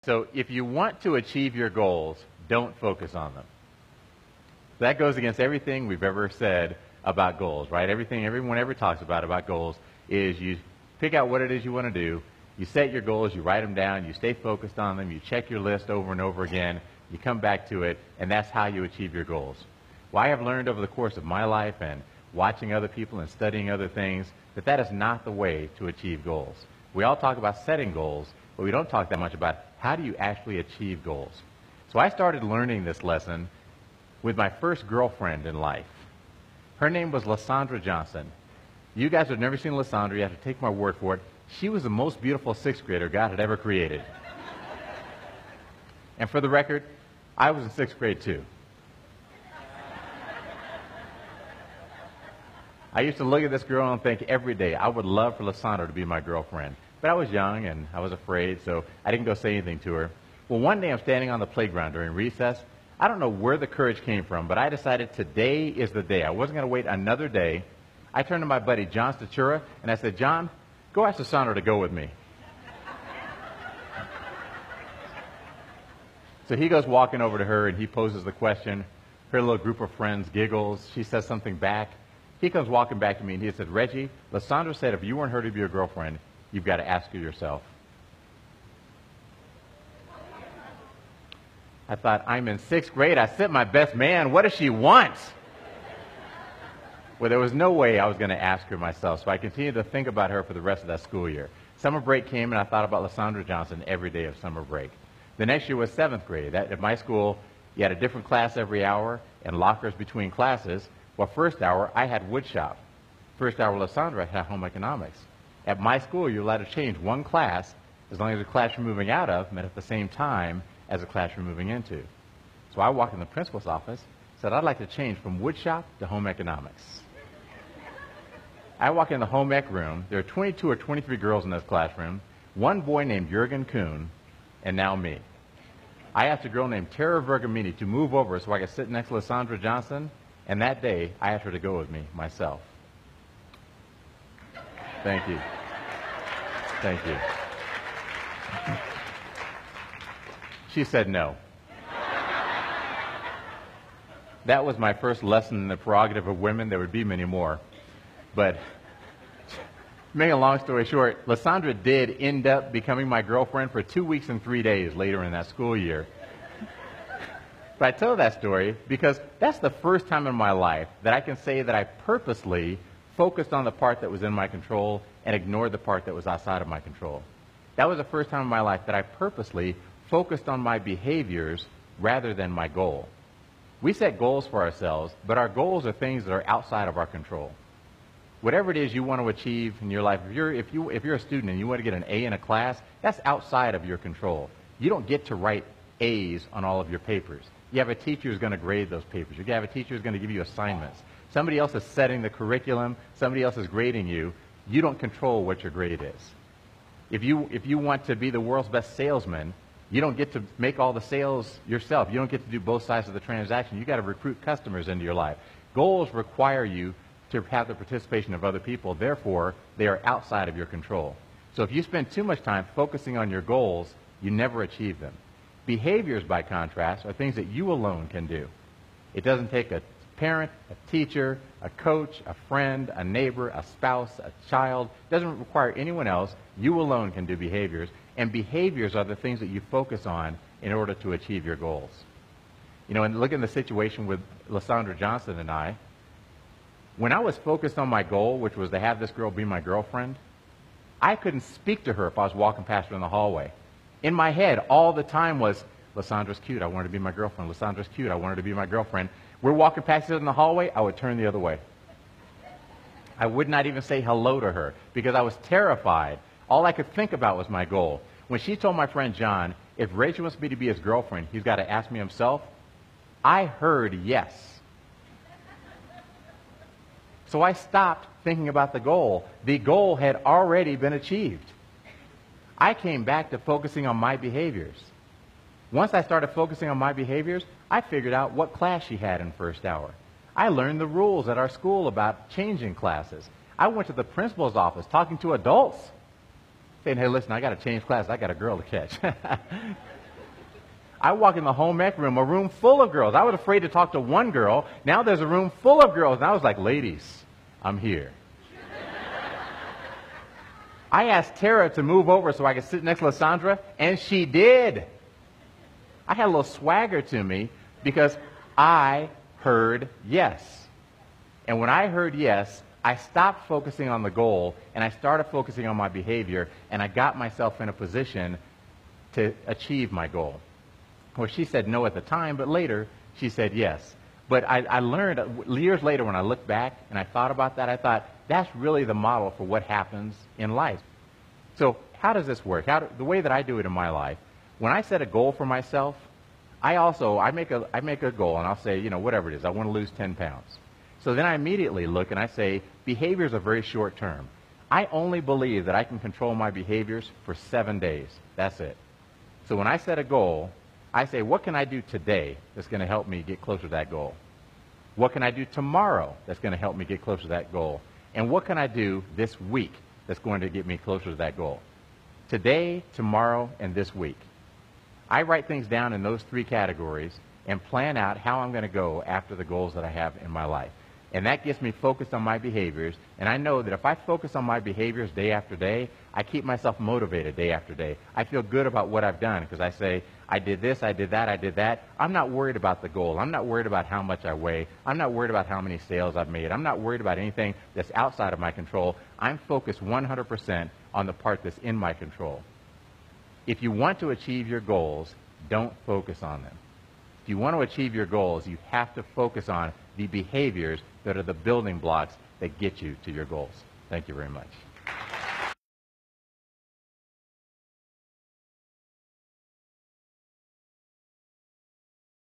So if you want to achieve your goals, don't focus on them. That goes against everything we've ever said about goals, right? Everything everyone ever talks about goals is you pick out what it is you want to do, you set your goals, you write them down, you stay focused on them, you check your list over and over again, you come back to it, and that's how you achieve your goals. Well, I have learned over the course of my life and watching other people and studying other things that that is not the way to achieve goals. We all talk about setting goals, but we don't talk that much about how do you actually achieve goals. So I started learning this lesson with my first girlfriend in life. Her name was Lysandra Johnson. You guys have never seen Lysandra. You have to take my word for it. She was the most beautiful sixth grader God had ever created. And for the record, I was in sixth grade too. I used to look at this girl and think every day, I would love for Lysandra to be my girlfriend. But I was young and I was afraid, so I didn't go say anything to her. Well, one day I'm standing on the playground during recess. I don't know where the courage came from, but I decided today is the day. I wasn't going to wait another day. I turned to my buddy, John Statura, and I said, John, go ask Lysandra to go with me. So he goes walking over to her, and he poses the question. Her little group of friends giggles. She says something back. He comes walking back to me, and he said, Reggie, Lysandra said if you weren't her to be your girlfriend, you've got to ask her yourself. I thought, I'm in sixth grade. I sent my best man. What does she want? Well, there was no way I was going to ask her myself, so I continued to think about her for the rest of that school year. Summer break came, and I thought about Lysandra Johnson every day of summer break. The next year was seventh grade. At my school, you had a different class every hour and lockers between classes. Well, first hour, I had woodshop. First hour, Lysandra had home economics. At my school, you're allowed to change one class as long as the class you're moving out of met at the same time as the class you're moving into. So I walked in the principal's office, said, I'd like to change from woodshop to home economics. I walk in the home ec room. There are 22 or 23 girls in this classroom, one boy named Jurgen Kuhn, and now me. I asked a girl named Tara Vergamini to move over so I could sit next to Lysandra Johnson, and that day, I asked her to go with me myself. Thank you. Thank you. She said no. That was my first lesson in the prerogative of women. There would be many more. But making a long story short, Lysandra did end up becoming my girlfriend for 2 weeks and 3 days later in that school year. But I tell that story because that's the first time in my life that I can say that I purposely focused on the part that was in my control and ignored the part that was outside of my control. That was the first time in my life that I purposely focused on my behaviors rather than my goal. We set goals for ourselves, but our goals are things that are outside of our control. Whatever it is you want to achieve in your life, if you're a student and you want to get an A in a class, that's outside of your control. You don't get to write A's on all of your papers. You have a teacher who's going to grade those papers. You have a teacher who's going to give you assignments. Somebody else is setting the curriculum. Somebody else is grading you. You don't control what your grade is. If you want to be the world's best salesman, you don't get to make all the sales yourself. You don't get to do both sides of the transaction. You've got to recruit customers into your life. Goals require you to have the participation of other people. Therefore, they are outside of your control. So if you spend too much time focusing on your goals, you never achieve them. Behaviors, by contrast, are things that you alone can do. It doesn't take a parent, a teacher, a coach, a friend, a neighbor, a spouse, a child. It doesn't require anyone else. You alone can do behaviors. And behaviors are the things that you focus on in order to achieve your goals. You know, and look at the situation with Lysandra Johnson and I. When I was focused on my goal, which was to have this girl be my girlfriend, I couldn't speak to her if I was walking past her in the hallway. In my head, all the time was, Lysandra's cute, I want her to be my girlfriend. Lysandra's cute, I want her to be my girlfriend. We're walking past each other in the hallway, I would turn the other way. I would not even say hello to her because I was terrified. All I could think about was my goal. When she told my friend John, if Rachel wants me to be his girlfriend, he's got to ask me himself, I heard yes. So I stopped thinking about the goal. The goal had already been achieved. I came back to focusing on my behaviors. Once I started focusing on my behaviors, I figured out what class she had in first hour. I learned the rules at our school about changing classes. I went to the principal's office talking to adults. saying, hey, listen, I got to change class. I got a girl to catch. I walk in the home ec room, a room full of girls. I was afraid to talk to one girl. Now there's a room full of girls. And I was like, ladies, I'm here. I asked Tara to move over so I could sit next to Lysandra, and she did. I had a little swagger to me because I heard yes. And when I heard yes, I stopped focusing on the goal, and I started focusing on my behavior, and I got myself in a position to achieve my goal. Well, she said no at the time, but later she said yes. But I learned years later when I looked back and I thought about that, I thought, that's really the model for what happens in life. So how does this work? The way that I do it in my life, when I set a goal for myself, I make a goal, and I'll say, whatever it is, I want to lose 10 pounds. So then I immediately look and I say, behaviors are very short term. I only believe that I can control my behaviors for 7 days. That's it. So when I set a goal, I say, what can I do today that's going to help me get closer to that goal? What can I do tomorrow that's going to help me get closer to that goal? And what can I do this week that's going to get me closer to that goal? Today, tomorrow, and this week. I write things down in those 3 categories and plan out how I'm going to go after the goals that I have in my life. And that gets me focused on my behaviors. And I know that if I focus on my behaviors day after day, I keep myself motivated day after day. I feel good about what I've done because I say, I did this, I did that, I did that. I'm not worried about the goal. I'm not worried about how much I weigh. I'm not worried about how many sales I've made. I'm not worried about anything that's outside of my control. I'm focused 100% on the part that's in my control. If you want to achieve your goals, don't focus on them. If you want to achieve your goals, you have to focus on the behaviors that are the building blocks that get you to your goals. Thank you very much.